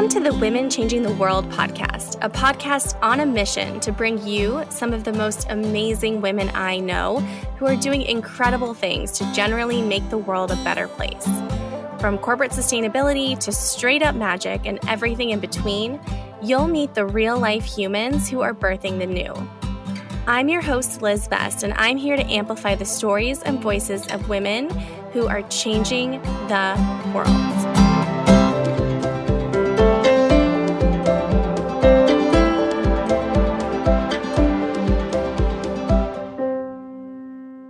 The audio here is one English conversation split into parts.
Welcome to the Women Changing the World podcast, a podcast on a mission to bring you some of the most amazing women I know who are doing incredible things to generally make the world a better place. From corporate sustainability to straight up magic and everything in between, you'll meet the real life humans who are birthing the new. I'm your host, Liz Best, and I'm here to amplify the stories and voices of women who are changing the world.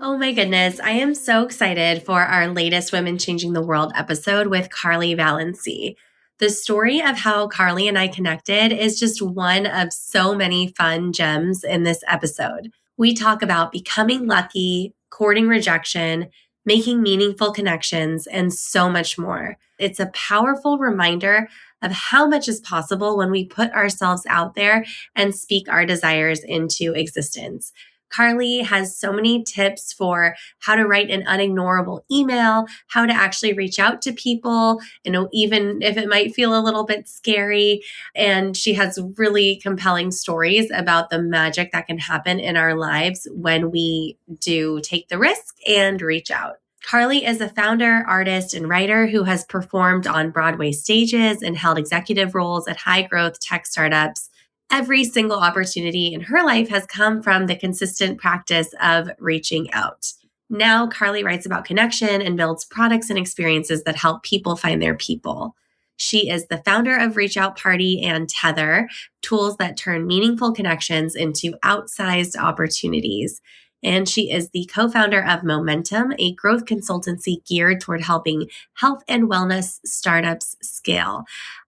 Oh my goodness, I am so excited for our latest Women Changing the World episode with Carly Valancy. The story of how Carly and I connected is just one of so many fun gems in this episode. We talk about becoming lucky, courting rejection, making meaningful connections, and so much more. It's a powerful reminder of how much is possible when we put ourselves out there and speak our desires into existence. Carly has so many tips for how to write an unignorable email, how to actually reach out to people, even if it might feel a little bit scary. And she has really compelling stories about the magic that can happen in our lives when we do take the risk and reach out. Carly is a founder, artist, and writer who has performed on Broadway stages and held executive roles at high-growth tech startups. Every single opportunity in her life has come from the consistent practice of reaching out. Now, Carly writes about connection and builds products and experiences that help people find their people. She is the founder of Reach Out Party and Tether, tools that turn meaningful connections into outsized opportunities. And she is the co-founder of Momentum, a growth consultancy geared toward helping health and wellness startups scale.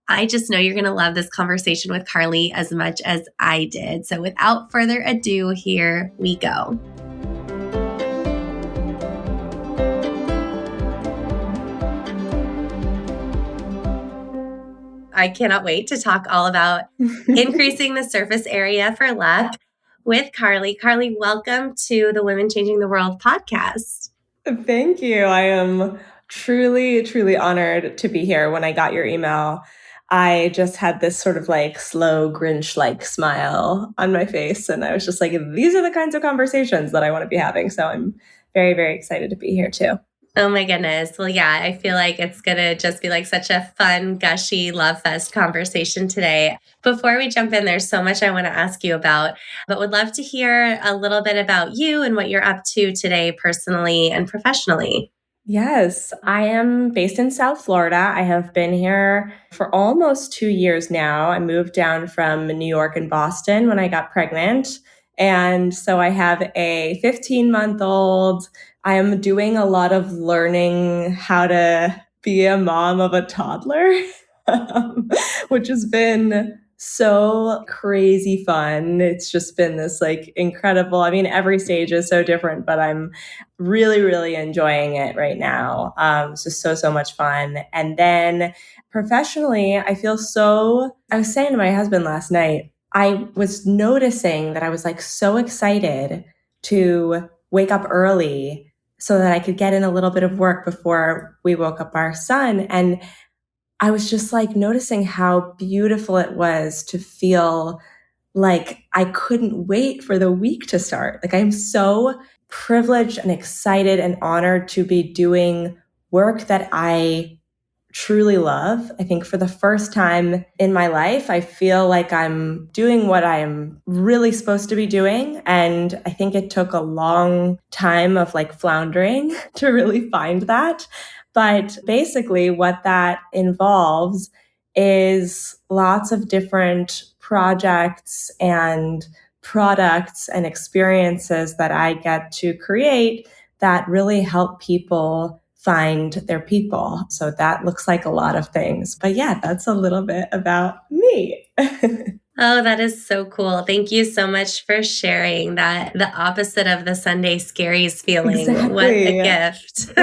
I just know you're going to love this conversation with Carly as much as I did. So without further ado, here we go. I cannot wait to talk all about increasing the surface area for luck with Carly. Carly, welcome to the Women Changing the World podcast. Thank you. I am truly, truly honored to be here. When I got your email, I just had this sort of slow Grinch-like smile on my face. And I was just like, these are the kinds of conversations that I want to be having. So I'm very, very excited to be here too. Oh my goodness. Well, yeah, I feel like it's going to just be such a fun, gushy, love fest conversation today. Before we jump in, there's so much I want to ask you about, but would love to hear a little bit about you and what you're up to today, personally and professionally. Yes, I am based in South Florida. I have been here for almost 2 years now. I moved down from New York and Boston when I got pregnant. And so I have a 15-month-old. I am doing a lot of learning how to be a mom of a toddler, which has been so crazy fun. It's just been this incredible. I mean, every stage is so different, but I'm really, really enjoying it right now. It's just so much fun. And then professionally, I was saying to my husband last night, I was noticing that I was so excited to wake up early so that I could get in a little bit of work before we woke up our son. And I was just noticing how beautiful it was to feel like I couldn't wait for the week to start. I'm so privileged and excited and honored to be doing work that I truly love. I think for the first time in my life, I feel like I'm doing what I'm really supposed to be doing. And I think it took a long time of floundering to really find that. But basically what that involves is lots of different projects and products and experiences that I get to create that really help people find their people. So that looks like a lot of things. But yeah, that's a little bit about me. Oh, that is so cool. Thank you so much for sharing that. The opposite of the Sunday scaries feeling. Exactly. What a gift.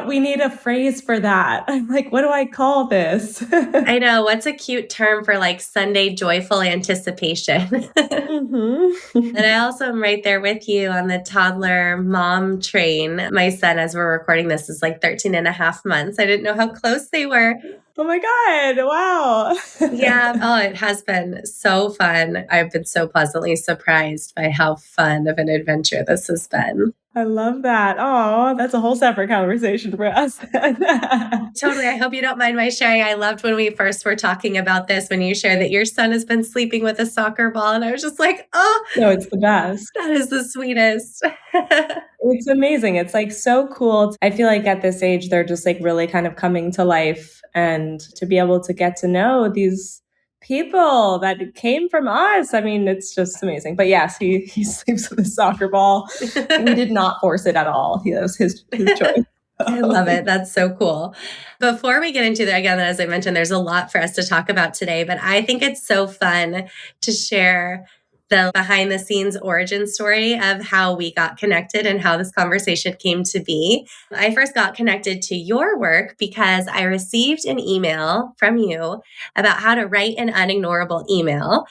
we need a phrase for that. I'm what do I call this? I know. What's a cute term for Sunday joyful anticipation? And I also am right there with you on the toddler mom train. My son, as we're recording this, is 13 and a half months. I didn't know how close they were. Oh my God. Wow. Yeah. Oh, it has been so fun. I've been so pleasantly surprised by how fun of an adventure this has been. I love that. Oh, that's a whole separate conversation for us. Totally. I hope you don't mind my sharing. I loved when we first were talking about this, when you shared that your son has been sleeping with a soccer ball. And I was just like, oh, No, it's the best. that is the sweetest. It's amazing. It's like so cool. I feel like at this age, they're just like really kind of coming to life and to be able to get to know these people that came from us. I mean, it's just amazing. But yes, he sleeps with a soccer ball. We did not force it at all. That was his choice. I love it. That's so cool. Before we get into that, again, as I mentioned, there's a lot for us to talk about today, but I think it's so fun to share the behind the scenes origin story of how we got connected and how this conversation came to be. I first got connected to your work because I received an email from you about how to write an unignorable email,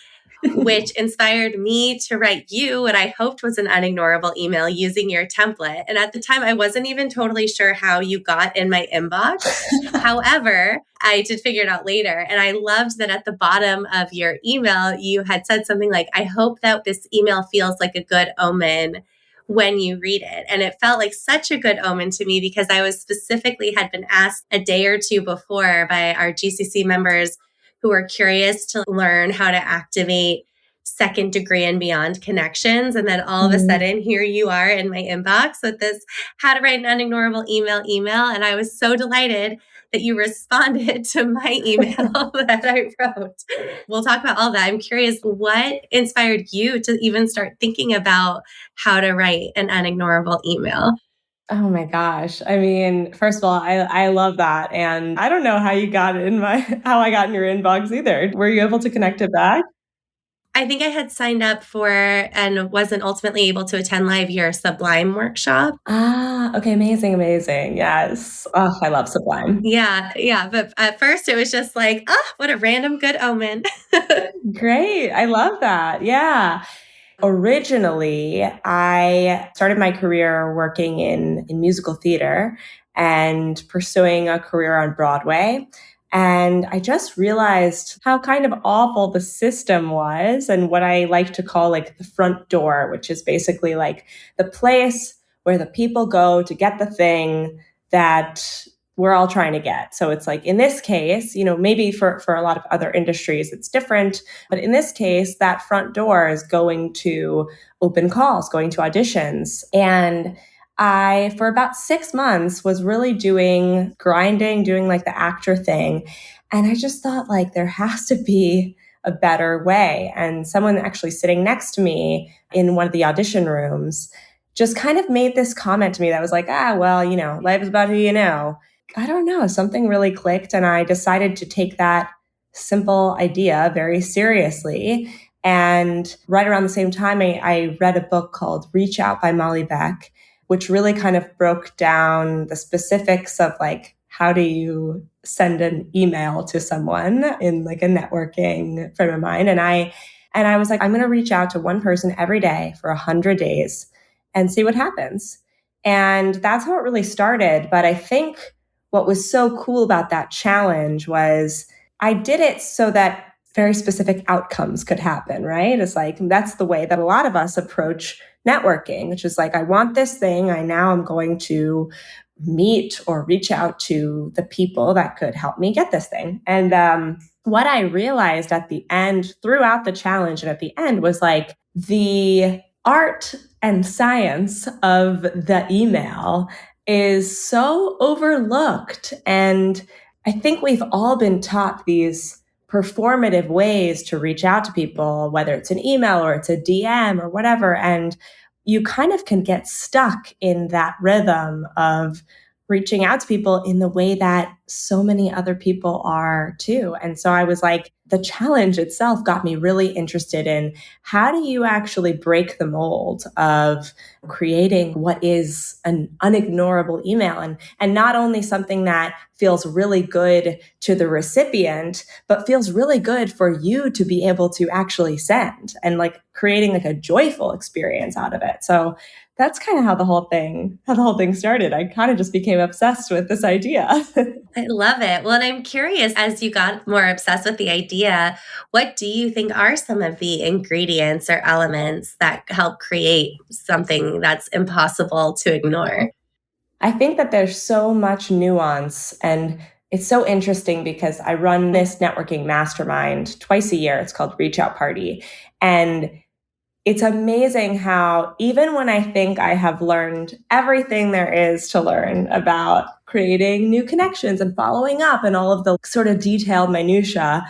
which inspired me to write you what I hoped was an unignorable email using your template. And at the time, I wasn't even totally sure how you got in my inbox. However, I did figure it out later. And I loved that at the bottom of your email, you had said something like, I hope that this email feels like a good omen when you read it. And it felt like such a good omen to me because I was specifically had been asked a day or two before by our GCC members who are curious to learn how to activate second degree and beyond connections. And then all of a sudden, here you are in my inbox with this how to write an unignorable email. And I was so delighted that you responded to my email that I wrote. We'll talk about all that. I'm curious, what inspired you to even start thinking about how to write an unignorable email? Oh my gosh. I mean, first of all, I love that. And I don't know how you got in how I got in your inbox either. Were you able to connect it back? I think I had signed up for and wasn't ultimately able to attend live your Sublime workshop. Ah, okay. Amazing. Amazing. Yes. Oh, I love Sublime. Yeah. But at first it was just like, what a random good omen. Great. I love that. Yeah. Originally, I started my career working in musical theater and pursuing a career on Broadway. And I just realized how kind of awful the system was and what I like to call like the front door, which is basically like the place where the people go to get the thing that we're all trying to get. So it's like in this case, maybe for a lot of other industries, it's different. But in this case, that front door is going to open calls, going to auditions. And I, for about 6 months, was really doing like the actor thing. And I just thought like there has to be a better way. And someone actually sitting next to me in one of the audition rooms just kind of made this comment to me that was like, life is about who you know. I don't know, something really clicked and I decided to take that simple idea very seriously. And right around the same time, I read a book called Reach Out by Molly Beck, which really kind of broke down the specifics of like, how do you send an email to someone in like a networking frame of mind? And I was like, I'm going to reach out to one person every day for 100 days and see what happens. And that's how it really started. But I think what was so cool about that challenge was I did it so that very specific outcomes could happen, right? It's like, that's the way that a lot of us approach networking, which is like, I want this thing. I'm going to meet or reach out to the people that could help me get this thing. And what I realized at the end, throughout the challenge and at the end, was like the art and science of the email is so overlooked. And I think we've all been taught these performative ways to reach out to people, whether it's an email or it's a DM or whatever. And you kind of can get stuck in that rhythm of reaching out to people in the way that so many other people are too. And so I was like, the challenge itself got me really interested in how do you actually break the mold of creating what is an unignorable email and not only something that feels really good to the recipient, but feels really good for you to be able to actually send and like creating like a joyful experience out of it. So that's kind of how the whole thing started. I kind of just became obsessed with this idea. I love it. Well, and I'm curious, as you got more obsessed with the idea, what do you think are some of the ingredients or elements that help create something that's impossible to ignore? I think that there's so much nuance, and it's so interesting because I run this networking mastermind twice a year. It's called Reach Out Party. And it's amazing how even when I think I have learned everything there is to learn about creating new connections and following up and all of the sort of detailed minutia,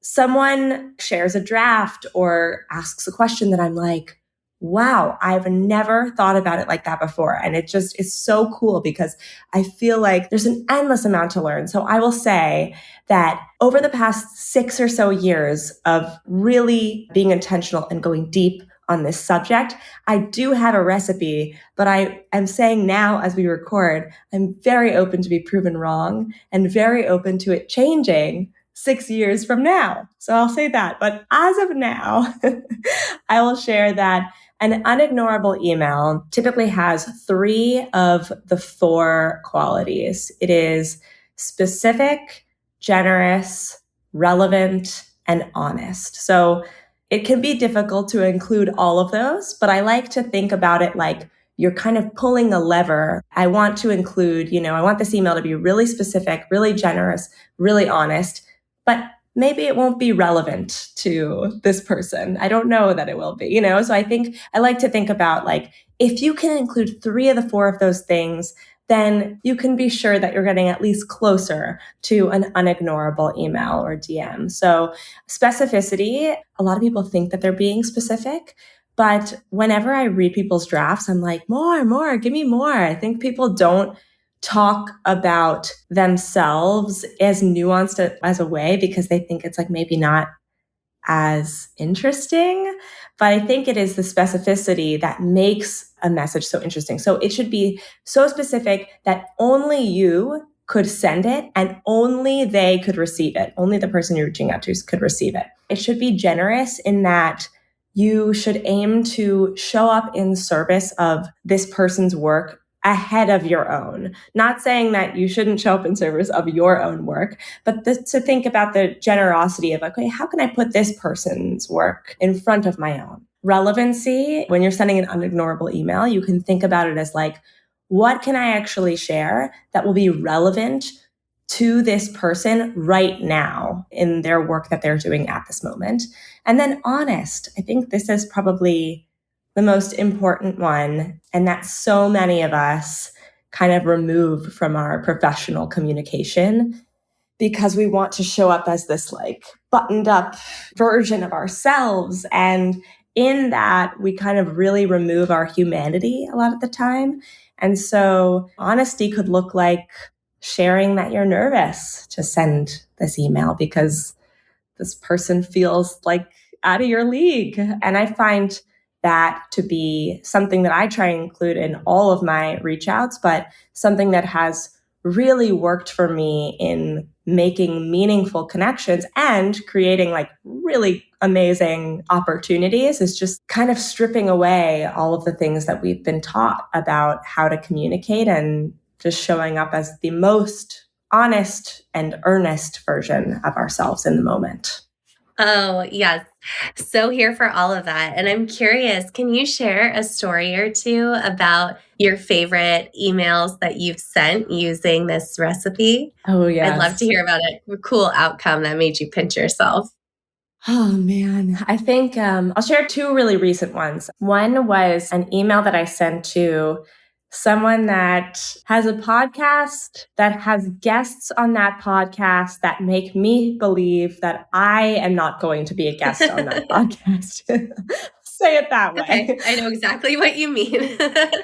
someone shares a draft or asks a question that I'm like, wow, I've never thought about it like that before. And it just is so cool because I feel like there's an endless amount to learn. So I will say that over the past 6 or so years of really being intentional and going deep on this subject, I do have a recipe, but I am saying now as we record, I'm very open to be proven wrong and very open to it changing 6 years from now. So I'll say that. But as of now, I will share that an unignorable email typically has 3 of the 4 qualities. It is specific, generous, relevant, and honest. So it can be difficult to include all of those, but I like to think about it like you're kind of pulling a lever. I want to include, I want this email to be really specific, really generous, really honest, but maybe it won't be relevant to this person. I don't know that it will be, So I like to think about like, if you can include 3 of the 4 of those things, then you can be sure that you're getting at least closer to an unignorable email or DM. So specificity, a lot of people think that they're being specific, but whenever I read people's drafts, I'm like, more, give me more. I think people don't talk about themselves as nuanced as a way because they think it's like maybe not as interesting. But I think it is the specificity that makes a message so interesting. So it should be so specific that only you could send it and only they could receive it. Only the person you're reaching out to could receive it. It should be generous in that you should aim to show up in service of this person's work ahead of your own. Not saying that you shouldn't show up in service of your own work, but to think about the generosity of, okay, how can I put this person's work in front of my own? Relevancy, when you're sending an unignorable email, you can think about it as like, what can I actually share that will be relevant to this person right now in their work that they're doing at this moment? And then honest. I think this is probably the most important one, and that so many of us kind of remove from our professional communication because we want to show up as this like buttoned up version of ourselves. And in that, we kind of really remove our humanity a lot of the time. And so honesty could look like sharing that you're nervous to send this email because this person feels like out of your league. And I find that to be something that I try and include in all of my reach outs, but something that has really worked for me in making meaningful connections and creating like really amazing opportunities is just kind of stripping away all of the things that we've been taught about how to communicate and just showing up as the most honest and earnest version of ourselves in the moment. Oh, yes. So here for all of that. And I'm curious, can you share a story or two about your favorite emails that you've sent using this recipe? Oh, yes. I'd love to hear about a cool outcome that made you pinch yourself. Oh, man. I think I'll share 2 really recent ones. One was an email that I sent to someone that has a podcast that has guests on that podcast that make me believe that I am not going to be a guest on that podcast. Say it that way. Okay, I know exactly what you mean.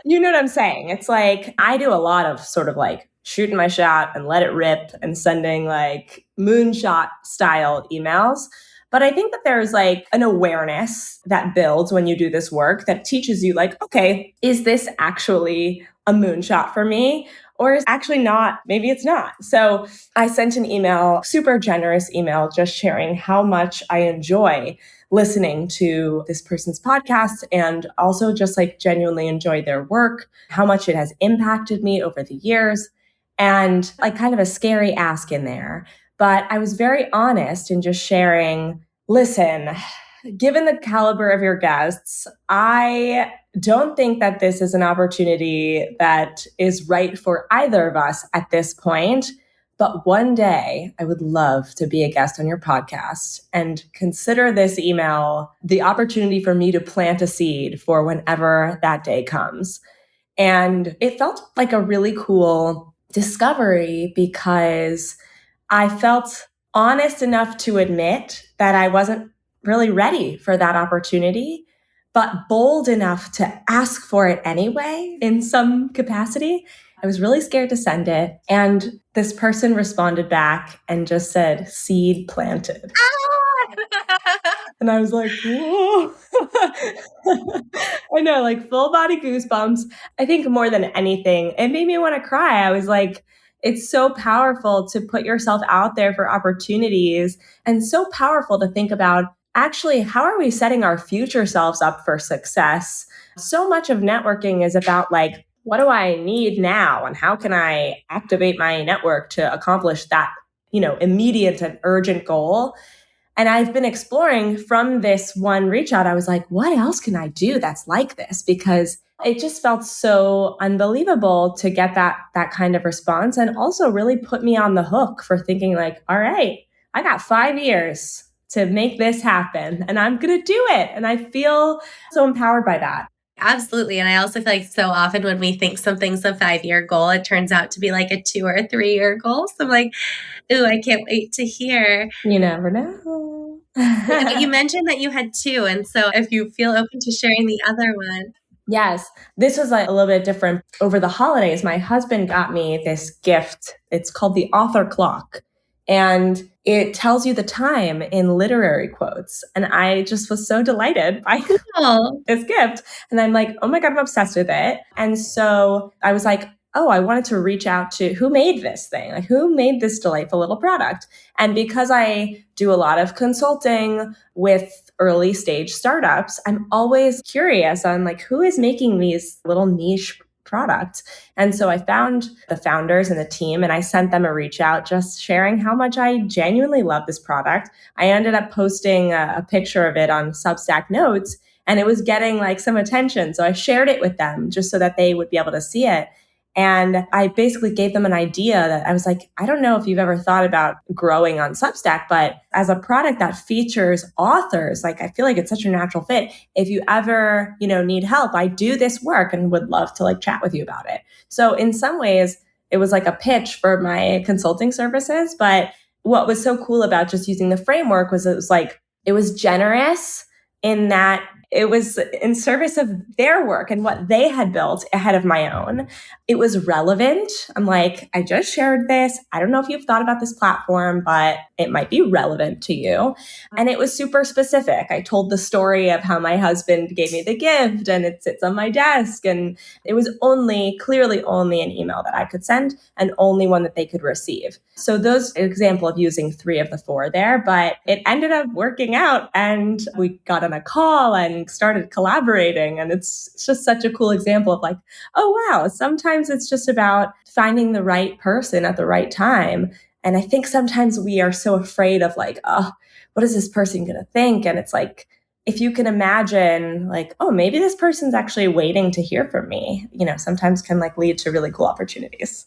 You know what I'm saying? It's like I do a lot of sort of like shooting my shot and let it rip and sending like moonshot style emails. But I think that there's like an awareness that builds when you do this work that teaches you like, okay, is this actually a moonshot for me, or is actually not, maybe it's not. So I sent an email, super generous email, just sharing how much I enjoy listening to this person's podcast and also just like genuinely enjoy their work, how much it has impacted me over the years, and like kind of a scary ask in there. But I was very honest in just sharing, listen, given the caliber of your guests, I don't think that this is an opportunity that is right for either of us at this point. But one day I would love to be a guest on your podcast, and consider this email the opportunity for me to plant a seed for whenever that day comes. And it felt like a really cool discovery because I felt honest enough to admit that I wasn't really ready for that opportunity, but bold enough to ask for it anyway in some capacity. I was really scared to send it. And this person responded back and just said, seed planted. And I was like, whoa. I know, like full body goosebumps. I think more than anything, it made me want to cry. I was like, it's so powerful to put yourself out there for opportunities, and so powerful to think about actually, how are we setting our future selves up for success? So much of networking is about like, what do I need now? And how can I activate my network to accomplish that, immediate and urgent goal? And I've been exploring from this one reach out. I was like, what else can I do that's like this? Because it just felt so unbelievable to get that kind of response, and also really put me on the hook for thinking like, all right, I got 5 years to make this happen and I'm going to do it. And I feel so empowered by that. Absolutely. And I also feel like so often when we think something's a 5-year goal, it turns out to be like a 2 or 3-year goal. So I'm like, ooh, I can't wait to hear. You never know. Yeah, but you mentioned that you had 2. And so if you feel open to sharing the other one. Yes, this was like a little bit different. Over the holidays, my husband got me this gift. It's called the author clock. And it tells you the time in literary quotes. And I just was so delighted by this gift. And I'm like, oh my God, I'm obsessed with it. And so I was like, oh, I wanted to reach out to who made this thing, like who made this delightful little product. And because I do a lot of consulting with early stage startups, I'm always curious on like, who is making these little niche products. And so I found the founders and the team, and I sent them a reach out just sharing how much I genuinely love this product. I ended up posting a picture of it on Substack Notes, and it was getting like some attention. So I shared it with them just so that they would be able to see it. And I basically gave them an idea that I was like, I don't know if you've ever thought about growing on Substack, but as a product that features authors, like I feel like it's such a natural fit. If you ever, need help, I do this work and would love to like chat with you about it. So in some ways, it was like a pitch for my consulting services. But what was so cool about just using the framework was it was generous in that it was in service of their work and what they had built ahead of my own. It was relevant. I'm like, I just shared this. I don't know if you've thought about this platform, but it might be relevant to you. And it was super specific. I told the story of how my husband gave me the gift and it sits on my desk. And it was clearly only an email that I could send and only one that they could receive. So those example of using 3 of the 4 there, but it ended up working out and we got on a call and started collaborating. And it's just such a cool example of like, oh, wow, sometimes it's just about finding the right person at the right time. And I think sometimes we are so afraid of like, oh, what is this person going to think? And it's like, if you can imagine like, oh, maybe this person's actually waiting to hear from me, sometimes can like lead to really cool opportunities.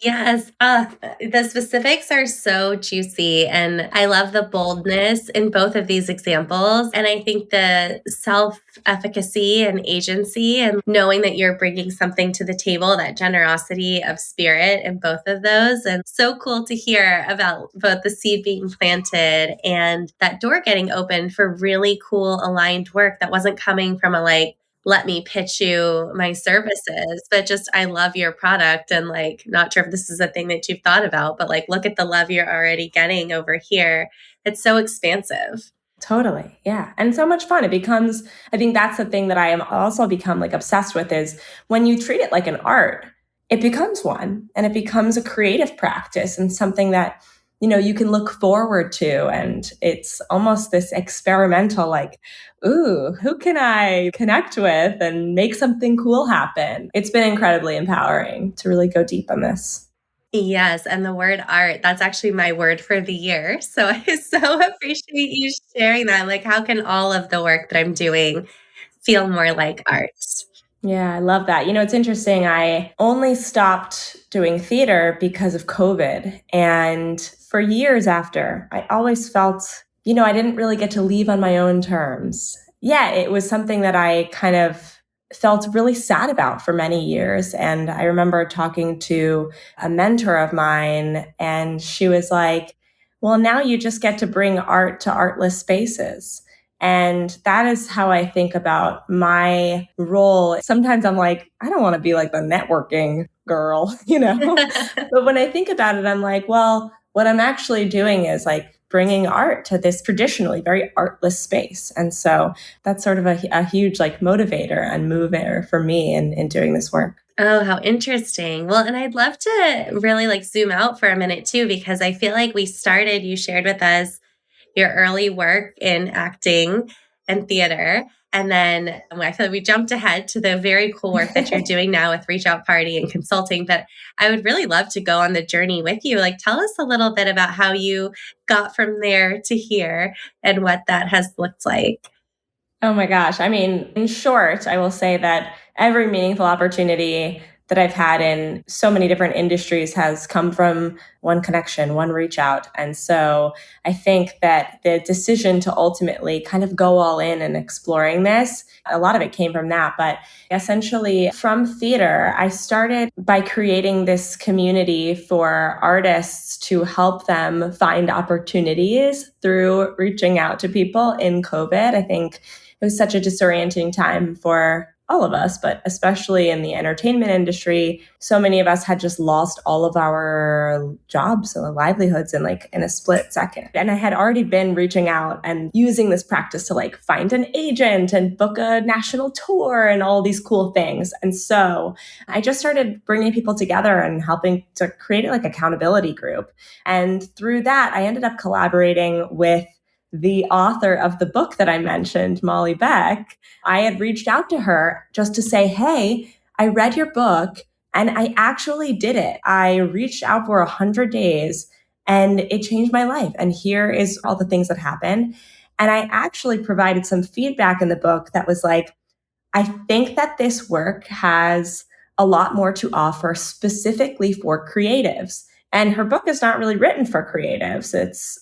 Yes. The specifics are so juicy. And I love the boldness in both of these examples. And I think the self-efficacy and agency and knowing that you're bringing something to the table, that generosity of spirit in both of those. And so cool to hear about both the seed being planted and that door getting opened for really cool aligned work that wasn't coming from a like, let me pitch you my services, but just, I love your product and like, not sure if this is a thing that you've thought about, but like, look at the love you're already getting over here. It's so expansive. Totally. Yeah. And so much fun. It becomes, I think that's the thing that I am also become like obsessed with is when you treat it like an art, it becomes one and it becomes a creative practice and something that, you can look forward to. And it's almost this experimental, like, ooh, who can I connect with and make something cool happen? It's been incredibly empowering to really go deep on this. Yes, and the word art, that's actually my word for the year. So I so appreciate you sharing that. Like, how can all of the work that I'm doing feel more like art? Yeah, I love that. It's interesting. I only stopped doing theater because of COVID. And for years after, I always felt, I didn't really get to leave on my own terms. Yeah, it was something that I kind of felt really sad about for many years. And I remember talking to a mentor of mine, and she was like, well, now you just get to bring art to artless spaces. And that is how I think about my role. Sometimes I'm like, I don't want to be like the networking girl, But when I think about it, I'm like, well, what I'm actually doing is like bringing art to this traditionally very artless space. And so that's sort of a huge like motivator and mover for me in doing this work. Oh, how interesting. Well, and I'd love to really like zoom out for a minute too, because I feel like you shared with us your early work in acting and theater. And then I feel like we jumped ahead to the very cool work that you're doing now with Reach Out Party and consulting. But I would really love to go on the journey with you. Like, tell us a little bit about how you got from there to here and what that has looked like. Oh my gosh. I mean, in short, I will say that every meaningful opportunity that I've had in so many different industries has come from one connection, one reach out. And so I think that the decision to ultimately kind of go all in and exploring this, a lot of it came from that. But essentially from theater, I started by creating this community for artists to help them find opportunities through reaching out to people in COVID. I think it was such a disorienting time for all of us, but especially in the entertainment industry, so many of us had just lost all of our jobs and livelihoods in a split second. And I had already been reaching out and using this practice to like find an agent and book a national tour and all these cool things. And so I just started bringing people together and helping to create like accountability group. And through that, I ended up collaborating with the author of the book that I mentioned, Molly Beck. I had reached out to her just to say, hey, I read your book and I actually did it. I reached out for 100 days and it changed my life. And here is all the things that happened. And I actually provided some feedback in the book that was like, I think that this work has a lot more to offer specifically for creatives. And her book is not really written for creatives.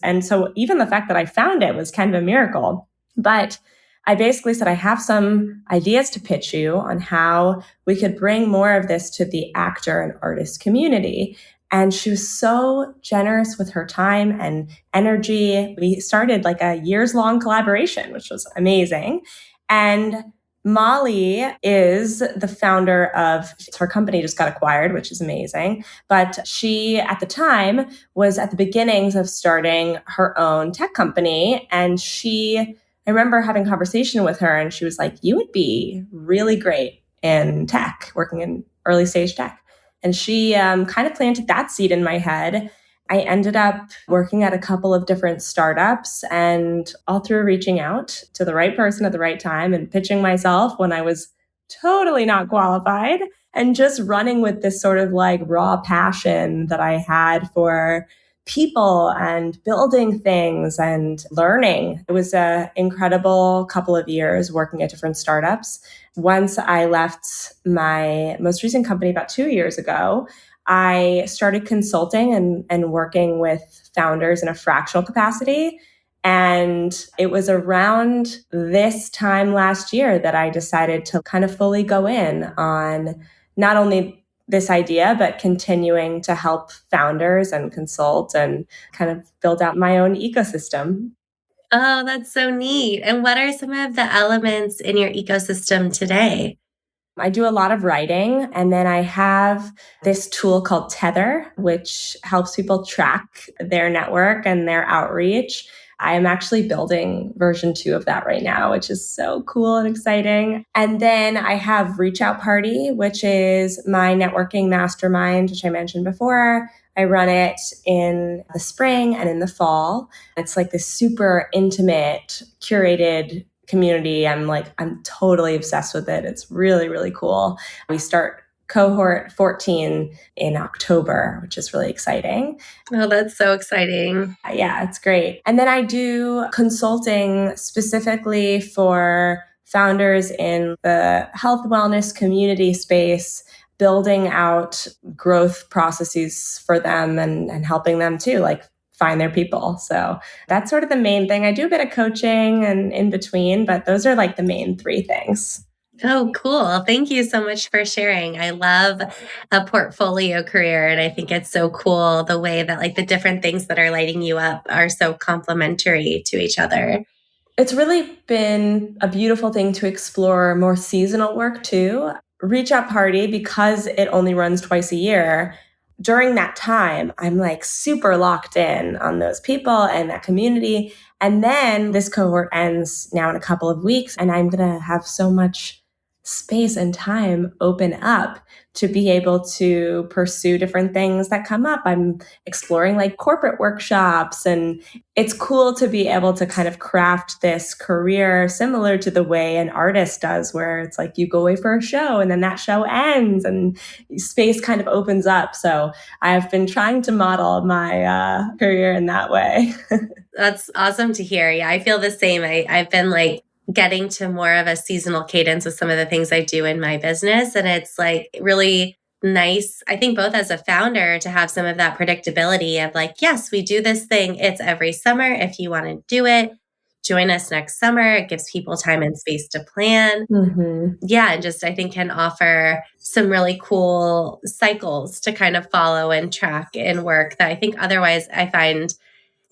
And so even the fact that I found it was kind of a miracle. But I basically said, I have some ideas to pitch you on how we could bring more of this to the actor and artist community. And she was so generous with her time and energy. We started like a years-long collaboration, which was amazing. And Molly is the founder of her company just got acquired, which is amazing. But she, at the time, was at the beginnings of starting her own tech company. And I remember having a conversation with her and she was like, you would be really great in tech, working in early stage tech. And she kind of planted that seed in my head. I ended up working at a couple of different startups and all through reaching out to the right person at the right time and pitching myself when I was totally not qualified and just running with this sort of like raw passion that I had for people and building things and learning. It was an incredible couple of years working at different startups. Once I left my most recent company about 2 years ago, I started consulting and working with founders in a fractional capacity. And it was around this time last year that I decided to kind of fully go in on not only this idea, but continuing to help founders and consult and kind of build out my own ecosystem. Oh, that's so neat. And what are some of the elements in your ecosystem today? I do a lot of writing, and then I have this tool called Tether, which helps people track their network and their outreach. I am actually building version 2 of that right now, which is so cool and exciting. And then I have Reach Out Party, which is my networking mastermind, which I mentioned before. I run it in the spring and in the fall. It's like this super intimate, curated community. I'm totally obsessed with it. It's really, really cool. We start cohort 14 in October, which is really exciting. Oh, that's so exciting. Yeah, it's great. And then I do consulting specifically for founders in the health wellness community space, building out growth processes for them and helping them too, like find their people. So that's sort of the main thing. I do a bit of coaching and in between, but those are like the main 3 things. Oh, cool. Thank you so much for sharing. I love a portfolio career. And I think it's so cool the way that like the different things that are lighting you up are so complementary to each other. It's really been a beautiful thing to explore more seasonal work too. Reach Out Party, because it only runs twice a year, during that time, I'm like super locked in on those people and that community. And then this cohort ends now in a couple of weeks, and I'm going to have so much space and time open up to be able to pursue different things that come up. I'm exploring like corporate workshops, and it's cool to be able to kind of craft this career similar to the way an artist does, where it's like you go away for a show and then that show ends and space kind of opens up. So I've been trying to model my career in that way. That's awesome to hear. Yeah, I feel the same. I've been like getting to more of a seasonal cadence with some of the things I do in my business. And it's like really nice, I think, both as a founder to have some of that predictability of like, yes, we do this thing. It's every summer. If you want to do it, join us next summer. It gives people time and space to plan. Mm-hmm. Yeah, and just I think can offer some really cool cycles to kind of follow and track in work that I think otherwise I find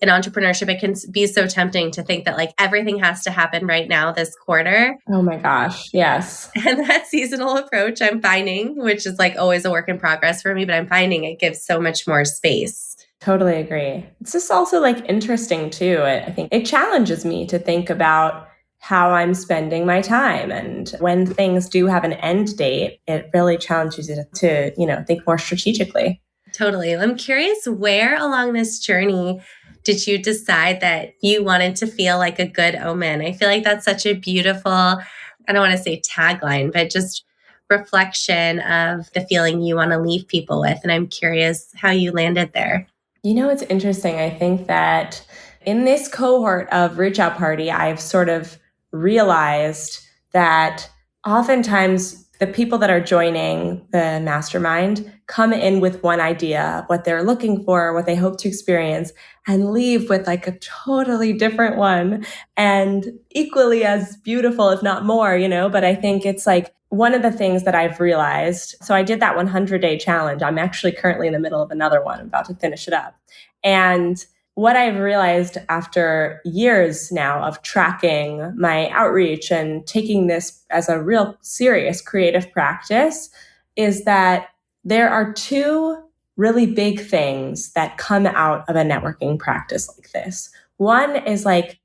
in entrepreneurship, it can be so tempting to think that like everything has to happen right now this quarter. Oh my gosh. Yes. And that seasonal approach I'm finding, which is like always a work in progress for me, but I'm finding it gives so much more space. Totally agree. It's just also like interesting too. I think it challenges me to think about how I'm spending my time. And when things do have an end date, it really challenges you to think more strategically. Totally. I'm curious, where along this journey did you decide that you wanted to feel like a good omen? I feel like that's such a beautiful, I don't want to say tagline, but just reflection of the feeling you want to leave people with. And I'm curious how you landed there. It's interesting. I think that in this cohort of Reach Out Party, I've sort of realized that oftentimes the people that are joining the mastermind come in with one idea of what they're looking for, what they hope to experience, and leave with like a totally different one and equally as beautiful, if not more, but I think it's like one of the things that I've realized. So I did that 100-day challenge. I'm actually currently in the middle of another one. I'm about to finish it up. And what I've realized after years now of tracking my outreach and taking this as a real serious creative practice is that there are 2 really big things that come out of a networking practice like this. One is like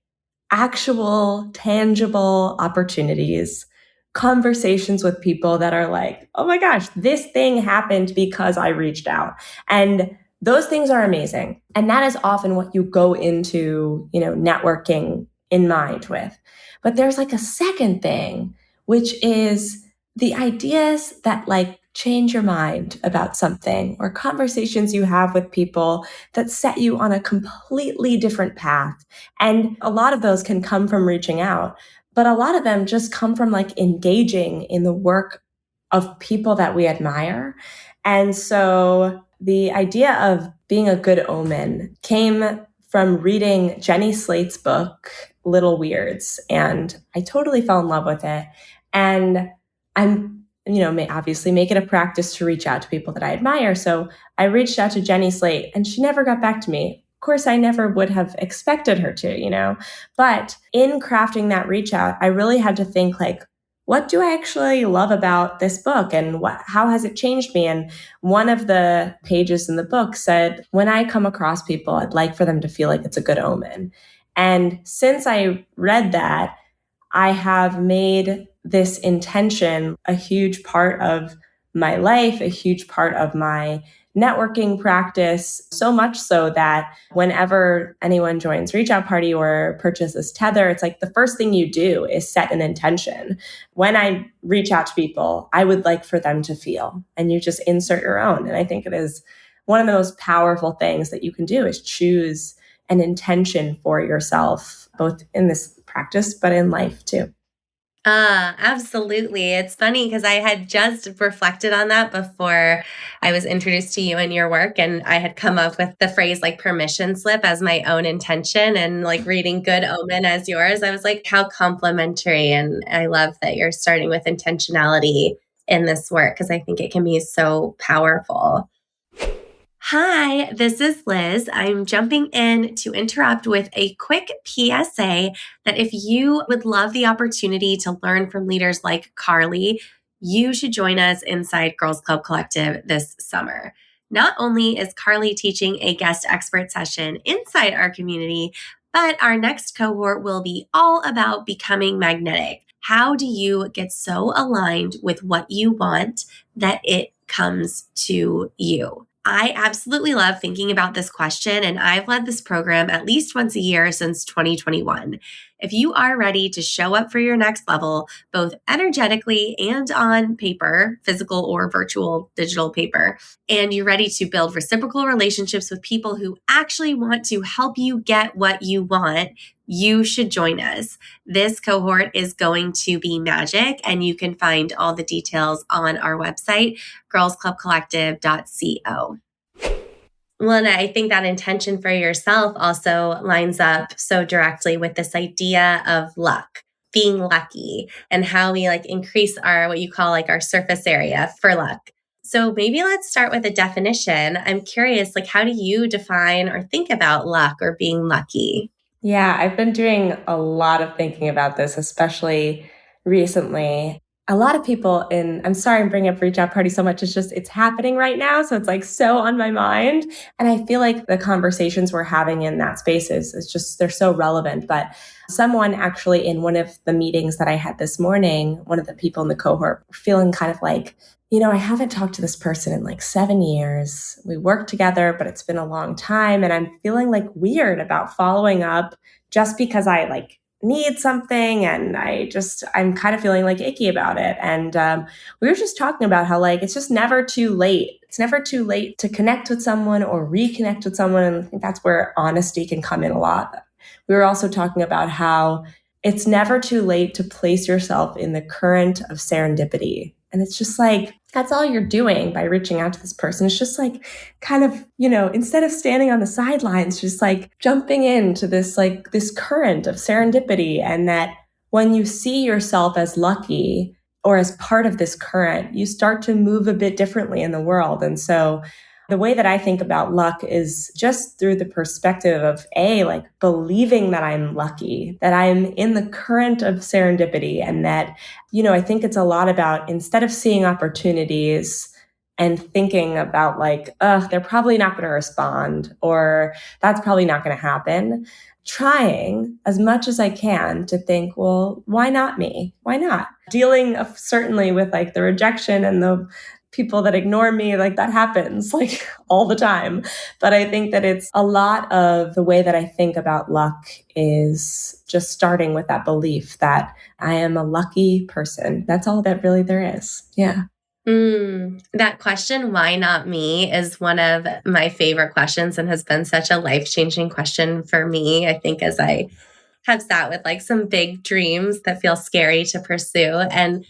actual, tangible opportunities, conversations with people that are like, oh my gosh, this thing happened because I reached out. And those things are amazing. And that is often what you go into, networking in mind with. But there's like a second thing, which is the ideas that like change your mind about something, or conversations you have with people that set you on a completely different path. And a lot of those can come from reaching out, but a lot of them just come from like engaging in the work of people that we admire. And so the idea of being a good omen came from reading Jenny Slate's book, Little Weirds, and I totally fell in love with it. And I'm obviously make it a practice to reach out to people that I admire. So I reached out to Jenny Slate and she never got back to me. Of course, I never would have expected her to, but in crafting that reach out, I really had to think like, what do I actually love about this book and how has it changed me? And one of the pages in the book said, when I come across people, I'd like for them to feel like it's a good omen. And since I read that, I have made this intention a huge part of my life, a huge part of my networking practice, so much so that whenever anyone joins Reach Out Party or purchases Tether, it's like the first thing you do is set an intention. When I reach out to people, I would like for them to feel, and you just insert your own. And I think it is one of the most powerful things that you can do is choose an intention for yourself, both in this practice, but in life too. Absolutely. It's funny because I had just reflected on that before I was introduced to you and your work. And I had come up with the phrase like permission slip as my own intention, and like reading good omen as yours. I was like, how complimentary. And I love that you're starting with intentionality in this work because I think it can be so powerful. Hi, this is Liz. I'm jumping in to interrupt with a quick PSA that if you would love the opportunity to learn from leaders like Carly, you should join us inside Girls Club Collective this summer. Not only is Carly teaching a guest expert session inside our community, but our next cohort will be all about becoming magnetic. How do you get so aligned with what you want that it comes to you? I absolutely love thinking about this question, and I've led this program at least once a year since 2021. If you are ready to show up for your next level, both energetically and on paper, physical or virtual digital paper, and you're ready to build reciprocal relationships with people who actually want to help you get what you want, you should join us. This cohort is going to be magic, and you can find all the details on our website, girlsclubcollective.co. Well, and I think that intention for yourself also lines up so directly with this idea of luck, being lucky, and how we like increase our, what you call like our surface area for luck. So maybe let's start with a definition. I'm curious, like, how do you define or think about luck or being lucky? Yeah, I've been doing a lot of thinking about this, especially recently. A lot of people I'm sorry I'm bringing up Reach Out Party so much. It's happening right now. So it's like so on my mind. And I feel like the conversations we're having in that space they're so relevant. But someone actually in one of the meetings that I had this morning, one of the people in the cohort feeling kind of like, I haven't talked to this person in like 7 years. We worked together, but it's been a long time. And I'm feeling like weird about following up just because I like need something. And I'm kind of feeling like icky about it. And we were just talking about how like, it's just never too late. It's never too late to connect with someone or reconnect with someone. And I think that's where honesty can come in a lot. We were also talking about how it's never too late to place yourself in the current of serendipity. And it's just like, that's all you're doing by reaching out to this person. It's just like kind of, instead of standing on the sidelines, just like jumping into this current of serendipity. And that when you see yourself as lucky or as part of this current, you start to move a bit differently in the world. And so the way that I think about luck is just through the perspective of like believing that I'm lucky, that I'm in the current of serendipity, and that, I think it's a lot about instead of seeing opportunities and thinking about like, they're probably not going to respond, or that's probably not going to happen, trying as much as I can to think, well, why not me? Why not? Dealing certainly with like the rejection and the people that ignore me, like that happens like all the time. But I think that it's a lot of the way that I think about luck is just starting with that belief that I am a lucky person. That's all that really there is. Yeah. That question, why not me, is one of my favorite questions and has been such a life-changing question for me. I think as I have sat with like some big dreams that feel scary to pursue, and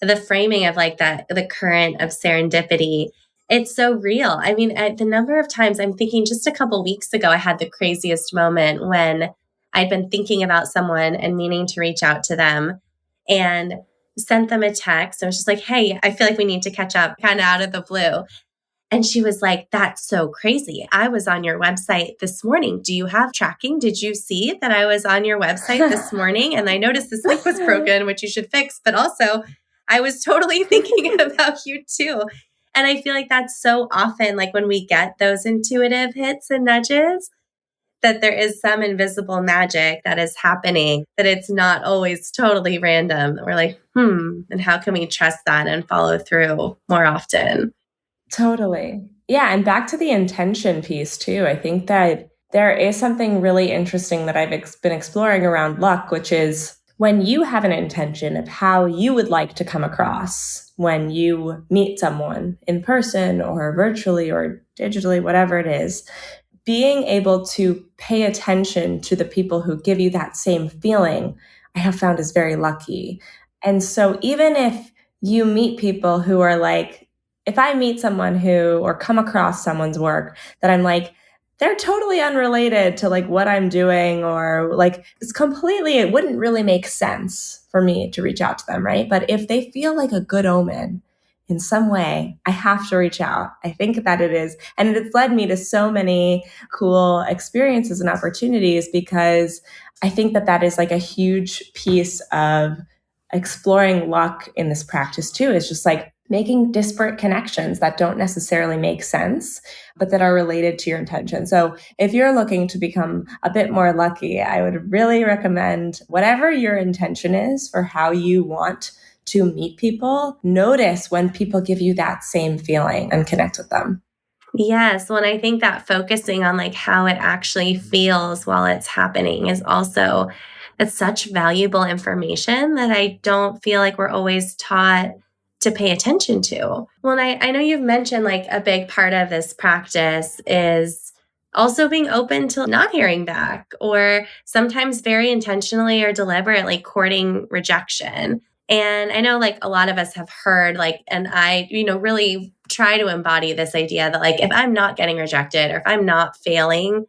the framing of like that, the current of serendipity, it's so real. I mean, the number of times I'm thinking, just a couple weeks ago, I had the craziest moment when I'd been thinking about someone and meaning to reach out to them and sent them a text. I was just like, hey, I feel like we need to catch up, kind of out of the blue. And she was like, that's so crazy. I was on your website this morning. Do you have tracking? Did you see that I was on your website this morning? And I noticed this link was broken, which you should fix. But also, I was totally thinking about you too. And I feel like that's so often like when we get those intuitive hits and nudges, that there is some invisible magic that is happening, that it's not always totally random. We're like, and how can we trust that and follow through more often? Totally. Yeah. And back to the intention piece, too. I think that there is something really interesting that I've been exploring around luck, which is when you have an intention of how you would like to come across when you meet someone in person or virtually or digitally, whatever it is, being able to pay attention to the people who give you that same feeling, I have found is very lucky. And so even if you meet people who are like, if I meet someone who, or come across someone's work that I'm like, they're totally unrelated to like what I'm doing, or like it's completely, it wouldn't really make sense for me to reach out to them, right? But if they feel like a good omen in some way, I have to reach out. I think that it is. And it's led me to so many cool experiences and opportunities, because I think that that is like a huge piece of exploring luck in this practice too. Is just like making disparate connections that don't necessarily make sense, but that are related to your intention. So if you're looking to become a bit more lucky, I would really recommend whatever your intention is for how you want to meet people, notice when people give you that same feeling and connect with them. Yes. When I think that focusing on like how it actually feels while it's happening is also, it's such valuable information that I don't feel like we're always taught to pay attention to. Well, I know you've mentioned like a big part of this practice is also being open to not hearing back, or sometimes very intentionally or deliberately courting rejection. And I know like a lot of us have heard like, and I, really try to embody this idea that like, if I'm not getting rejected or if I'm not failing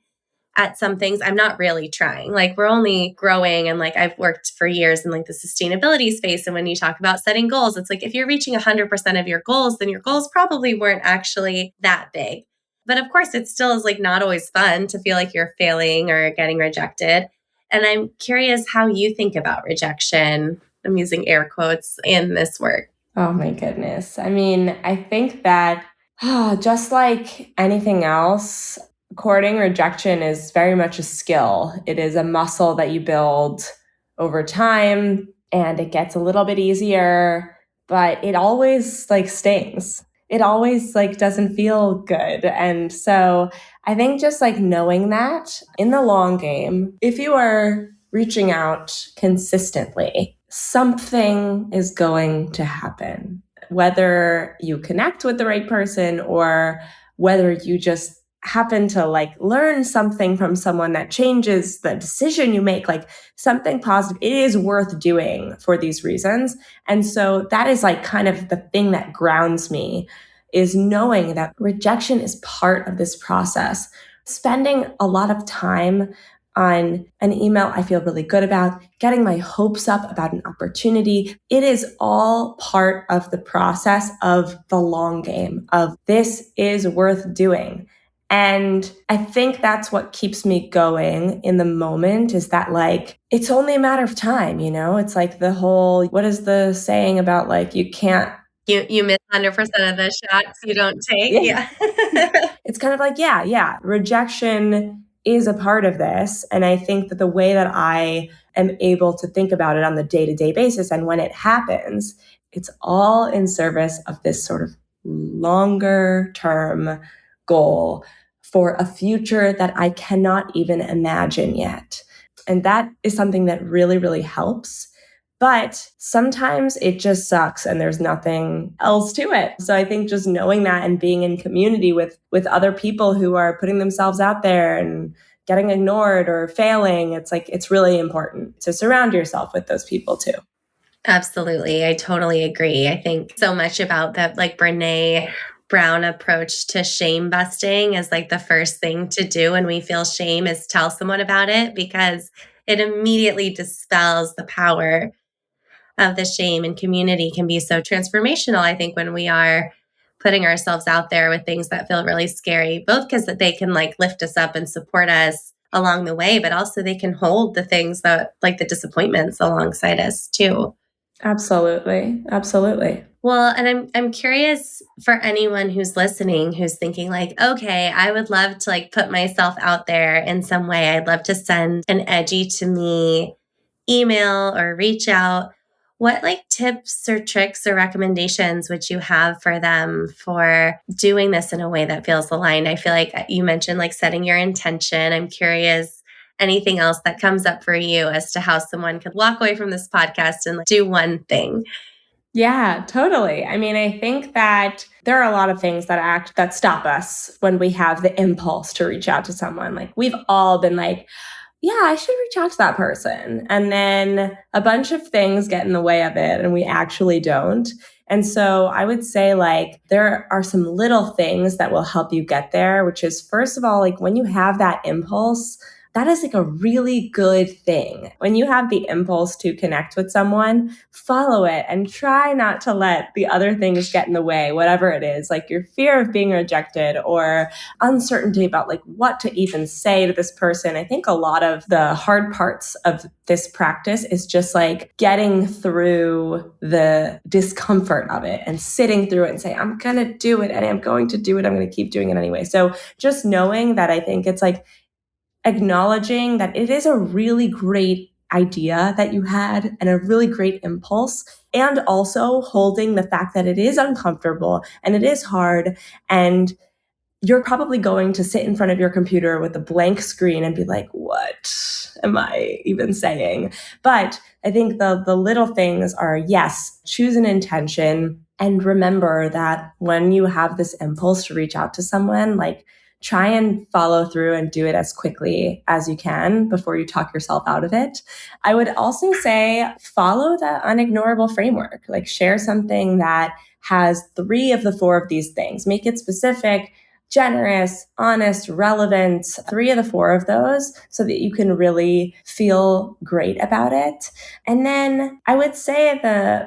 at some things, I'm not really trying. Like we're only growing. And like I've worked for years in like the sustainability space. And when you talk about setting goals, it's like if you're reaching 100% of your goals, then your goals probably weren't actually that big. But of course, it still is like not always fun to feel like you're failing or getting rejected. And I'm curious how you think about rejection. I'm using air quotes in this work. Oh my goodness. I mean, I think that just like anything else, courting rejection is very much a skill. It is a muscle that you build over time, and it gets a little bit easier, but it always like stings. It always like doesn't feel good. And so I think just like knowing that in the long game, if you are reaching out consistently, something is going to happen. Whether you connect with the right person or whether you just happen to like learn something from someone that changes the decision you make, like something positive, it is worth doing for these reasons. And so that is like kind of the thing that grounds me, is knowing that rejection is part of this process. Spending a lot of time on an email I feel really good about, getting my hopes up about an opportunity. It is all part of the process of the long game of this is worth doing. And I think that's what keeps me going in the moment, is that like, it's only a matter of time, It's like the whole, what is the saying about like, you can't You miss 100% of the shots you don't take. Yeah. It's kind of like, yeah. Rejection is a part of this. And I think that the way that I am able to think about it on the day-to-day basis, and when it happens, it's all in service of this sort of longer term goal for a future that I cannot even imagine yet. And that is something that really, really helps. But sometimes it just sucks and there's nothing else to it. So I think just knowing that and being in community with other people who are putting themselves out there and getting ignored or failing, it's like, it's really important to surround yourself with those people too. Absolutely. I totally agree. I think so much about that, like Brene Brown approach to shame busting is like the first thing to do when we feel shame is tell someone about it, because it immediately dispels the power of the shame, and community can be so transformational. I think when we are putting ourselves out there with things that feel really scary, both because that they can like lift us up and support us along the way, but also they can hold the things that like the disappointments alongside us too. Absolutely. Absolutely. Well, and I'm curious for anyone who's listening who's thinking like, okay, I would love to like put myself out there in some way. I'd love to send an edgy to me email or reach out. What like tips or tricks or recommendations would you have for them for doing this in a way that feels aligned? I feel like you mentioned like setting your intention. I'm curious anything else that comes up for you as to how someone could walk away from this podcast and like, do one thing. Yeah, totally. I mean, I think that there are a lot of things that stop us when we have the impulse to reach out to someone. Like we've all been like, yeah, I should reach out to that person. And then a bunch of things get in the way of it and we actually don't. And so I would say like there are some little things that will help you get there, which is first of all, like when you have that impulse, that is like a really good thing. When you have the impulse to connect with someone, follow it and try not to let the other things get in the way, whatever it is, like your fear of being rejected or uncertainty about like what to even say to this person. I think a lot of the hard parts of this practice is just like getting through the discomfort of it and sitting through it and say, I'm going to do it and I'm going to do it. I'm going to keep doing it anyway. So just knowing that I think it's like acknowledging that it is a really great idea that you had and a really great impulse, and also holding the fact that it is uncomfortable and it is hard, and you're probably going to sit in front of your computer with a blank screen and be like, what am I even saying? But I think the little things are, yes, choose an intention and remember that when you have this impulse to reach out to someone, like try and follow through and do it as quickly as you can before you talk yourself out of it. I would also say follow the unignorable framework, like share something that has 3 of the 4 of these things. Make it specific, generous, honest, relevant, 3 of the 4 of those so that you can really feel great about it. And then I would say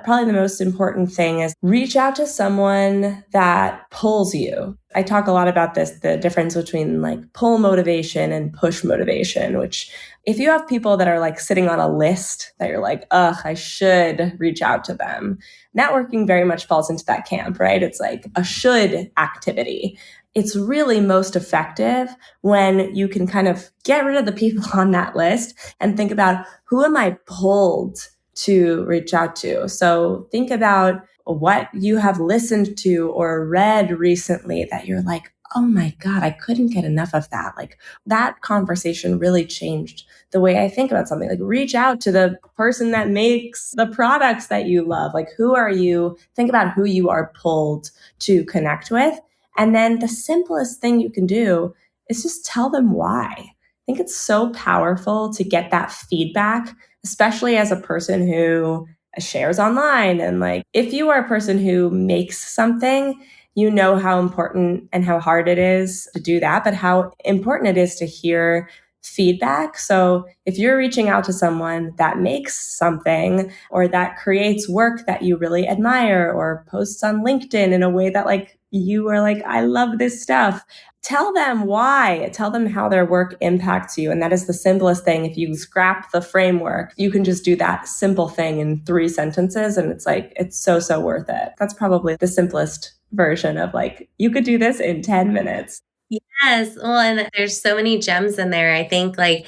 probably the most important thing is reach out to someone that pulls you. I talk a lot about this, the difference between like pull motivation and push motivation, which if you have people that are like sitting on a list that you're like, ugh, I should reach out to them. Networking very much falls into that camp, right? It's like a should activity. It's really most effective when you can kind of get rid of the people on that list and think about who am I pulled to reach out to. So think about what you have listened to or read recently that you're like, oh my God, I couldn't get enough of that. Like that conversation really changed the way I think about something. Like reach out to the person that makes the products that you love. Like who are you? Think about who you are pulled to connect with. And then the simplest thing you can do is just tell them why. I think it's so powerful to get that feedback, especially as a person who shares online. And like, if you are a person who makes something, you know how important and how hard it is to do that, but how important it is to hear feedback. So if you're reaching out to someone that makes something or that creates work that you really admire or posts on LinkedIn in a way that like you are like, I love this stuff. Tell them why. Tell them how their work impacts you. And that is the simplest thing. If you scrap the framework, you can just do that simple thing in 3 sentences. And it's like, it's so, so worth it. That's probably the simplest version of like, you could do this in 10 minutes. Yes. Well, and there's so many gems in there. I think like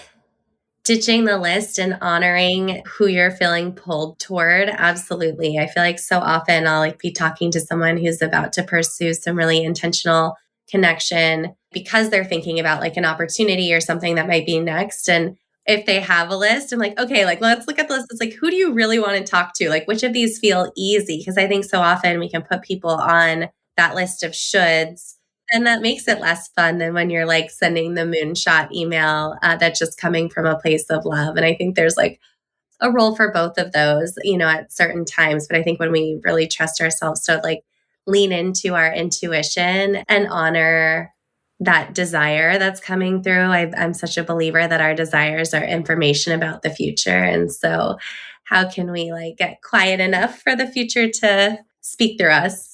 ditching the list and honoring who you're feeling pulled toward. Absolutely. I feel like so often I'll like be talking to someone who's about to pursue some really intentional connection because they're thinking about like an opportunity or something that might be next. And if they have a list, I'm like, okay, like let's look at the list. It's like, who do you really want to talk to? Like, which of these feel easy? Because I think so often we can put people on that list of shoulds, and that makes it less fun than when you're like sending the moonshot email that's just coming from a place of love. And I think there's like a role for both of those, you know, at certain times. But I think when we really trust ourselves to like lean into our intuition and honor that desire that's coming through, I'm such a believer that our desires are information about the future. And so how can we like get quiet enough for the future to speak through us?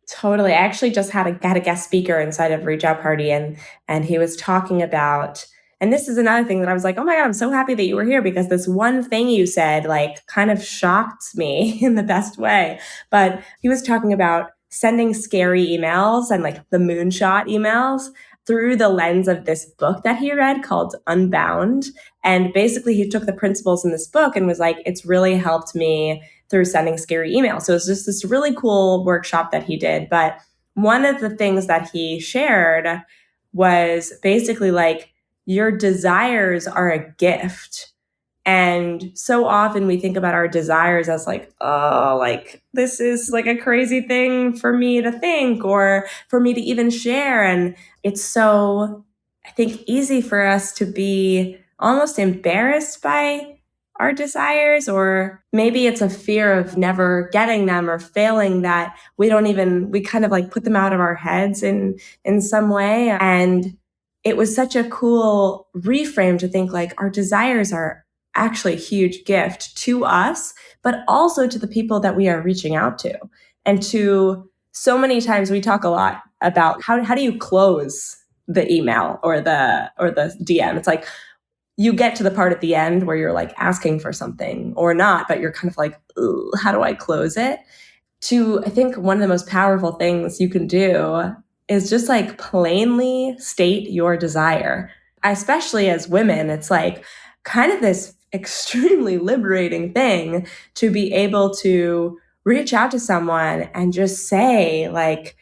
Totally. I actually just had a guest speaker inside of Reach Out Party, and he was talking about And this is another thing that I was like, oh my God, I'm so happy that you were here, because this one thing you said like kind of shocked me in the best way. But he was talking about sending scary emails and like the moonshot emails through the lens of this book that he read called Unbound. And basically he took the principles in this book and was like, it's really helped me through sending scary emails. So it's just this really cool workshop that he did. But one of the things that he shared was basically like, your desires are a gift. And so often we think about our desires as like, oh, like this is like a crazy thing for me to think or for me to even share. And it's so, I think, easy for us to be almost embarrassed by our desires, or maybe it's a fear of never getting them or failing that we kind of like put them out of our heads in some way. And it was such a cool reframe to think like our desires are actually a huge gift to us, but also to the people that we are reaching out to. And to so many times we talk a lot about how do you close the email or the DM. It's like you get to the part at the end where you're like asking for something or not, but you're kind of like, how do I close it? I think one of the most powerful things you can do is just like plainly state your desire. Especially as women, it's like kind of this extremely liberating thing to be able to reach out to someone and just say like,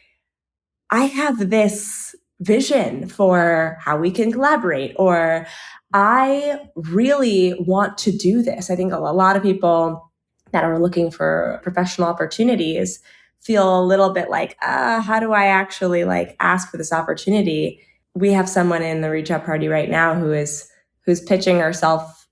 I have this vision for how we can collaborate, or I really want to do this. I think a lot of people that are looking for professional opportunities feel a little bit like, how do I actually like ask for this opportunity? We have someone in the reach out party right now who's pitching herself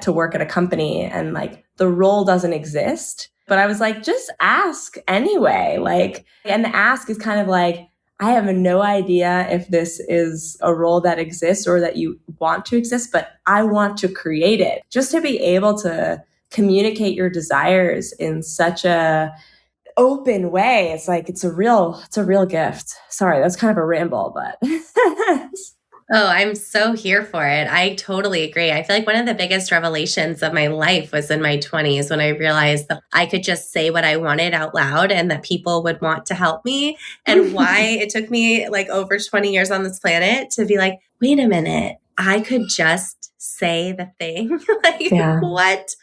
to work at a company, and like the role doesn't exist. But I was like, just ask anyway. Like, and the ask is kind of like, I have no idea if this is a role that exists or that you want to exist, but I want to create it. Just to be able to communicate your desires in such a open way. It's like, it's a real gift. Sorry, that's kind of a ramble, but Oh, I'm so here for it. I totally agree. I feel like one of the biggest revelations of my life was in my 20s when I realized that I could just say what I wanted out loud and that people would want to help me. And why it took me like over 20 years on this planet to be like, wait a minute, I could just say the thing. Like, Yeah. what?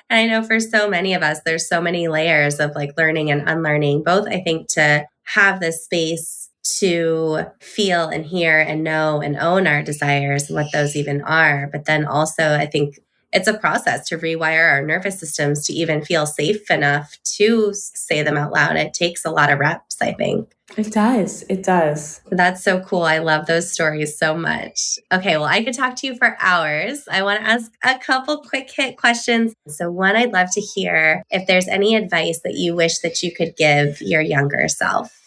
And I know for so many of us, there's so many layers of like learning and unlearning, both I think to have this space to feel and hear and know and own our desires and what those even are. But then also, I think it's a process to rewire our nervous systems to even feel safe enough to say them out loud. It takes a lot of reps, I think. It does. It does. That's so cool. I love those stories so much. Okay, well, I could talk to you for hours. I want to ask a couple quick hit questions. So one, I'd love to hear if there's any advice that you wish that you could give your younger self.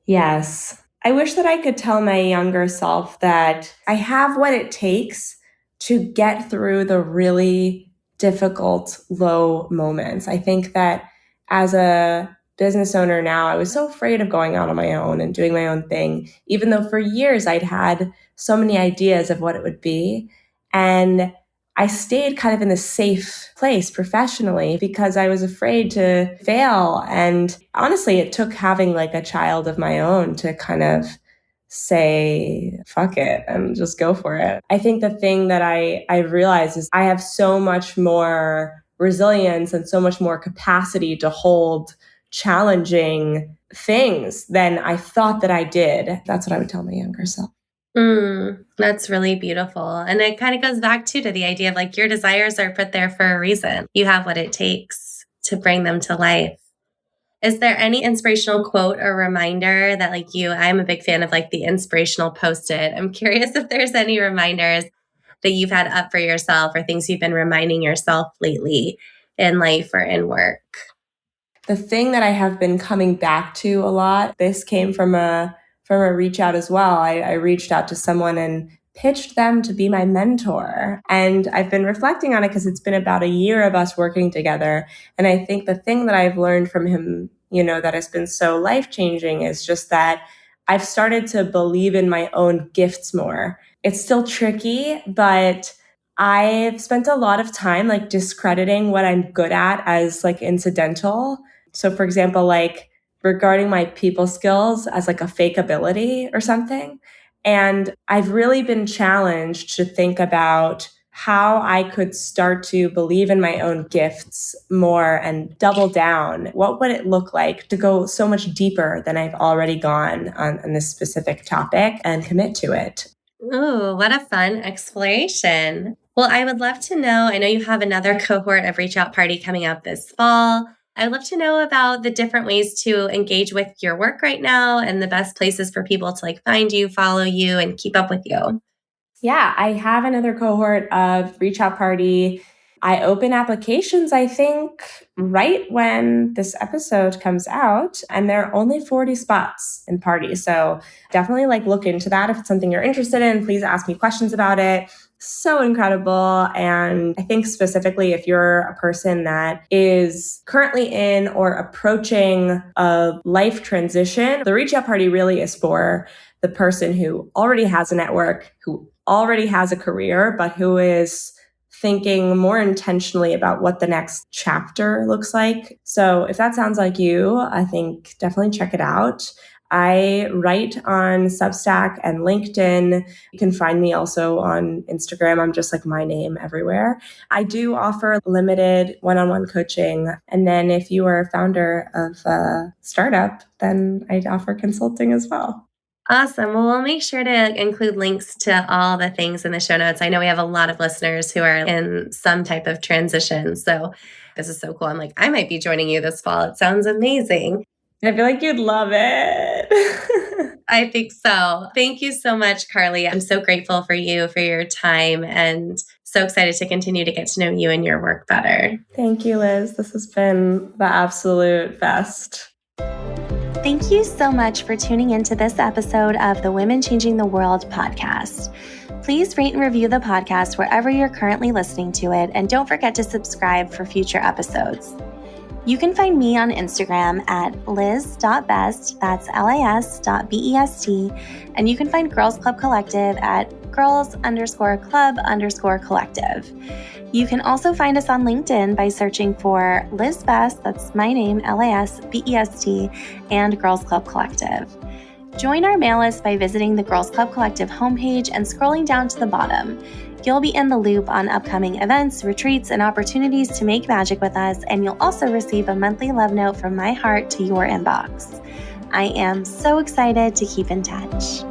Yes. I wish that I could tell my younger self that I have what it takes to get through the really difficult, low moments. I think that as a business owner now, I was so afraid of going out on my own and doing my own thing, even though for years I'd had so many ideas of what it would be. And I stayed kind of in a safe place professionally because I was afraid to fail. And honestly, it took having like a child of my own to kind of say, fuck it, and just go for it. I think the thing that I realized is I have so much more resilience and so much more capacity to hold challenging things than I thought that I did. That's what I would tell my younger self. That's really beautiful. And it kind of goes back to the idea of like your desires are put there for a reason. You have what it takes to bring them to life. Is there any inspirational quote or reminder that like I'm a big fan of like the inspirational Post-it. I'm curious if there's any reminders that you've had up for yourself or things you've been reminding yourself lately in life or in work. The thing that I have been coming back to a lot, this came from a reach out as well. I reached out to someone and pitched them to be my mentor. And I've been reflecting on it because it's been about a year of us working together. And I think the thing that I've learned from him, that has been so life-changing is just that I've started to believe in my own gifts more. It's still tricky, but I've spent a lot of time like discrediting what I'm good at as like incidental. So for example, like regarding my people skills as like a fake ability or something. And I've really been challenged to think about how I could start to believe in my own gifts more and double down. What would it look like to go so much deeper than I've already gone on this specific topic and commit to it? Ooh, what a fun exploration. Well, I would love to know, I know you have another cohort of Reach Out Party coming up this fall. I'd love to know about the different ways to engage with your work right now and the best places for people to like find you, follow you, and keep up with you. Yeah, I have another cohort of Reach Out Party. I open applications, I think, right when this episode comes out, and there are only 40 spots in party. So definitely like look into that. If it's something you're interested in, please ask me questions about it. So incredible. And I think specifically if you're a person that is currently in or approaching a life transition, the Reach Out Party really is for the person who already has a network, who already has a career, but who is thinking more intentionally about what the next chapter looks like. So if that sounds like you, I think definitely check it out. I write on Substack and LinkedIn. You can find me also on Instagram. I'm just like my name everywhere. I do offer limited one-on-one coaching. And then if you are a founder of a startup, then I offer consulting as well. Awesome. Well, we'll make sure to include links to all the things in the show notes. I know we have a lot of listeners who are in some type of transition. So this is so cool. I'm like, I might be joining you this fall. It sounds amazing. I feel like you'd love it. I think so. Thank you so much, Carly. I'm so grateful for you, for your time, and so excited to continue to get to know you and your work better. Thank you, Liz. This has been the absolute best. Thank you so much for tuning into this episode of the Women Changing the World podcast. Please rate and review the podcast wherever you're currently listening to it, and don't forget to subscribe for future episodes. You can find me on Instagram at liz.best, that's lis.best, and you can find Girls Club Collective at girls_club_collective. You can also find us on LinkedIn by searching for Liz Best, that's my name, LASBEST, and Girls Club Collective. Join our mail list by visiting the Girls Club Collective homepage and scrolling down to the bottom. You'll be in the loop on upcoming events, retreats, and opportunities to make magic with us, and you'll also receive a monthly love note from my heart to your inbox. I am so excited to keep in touch.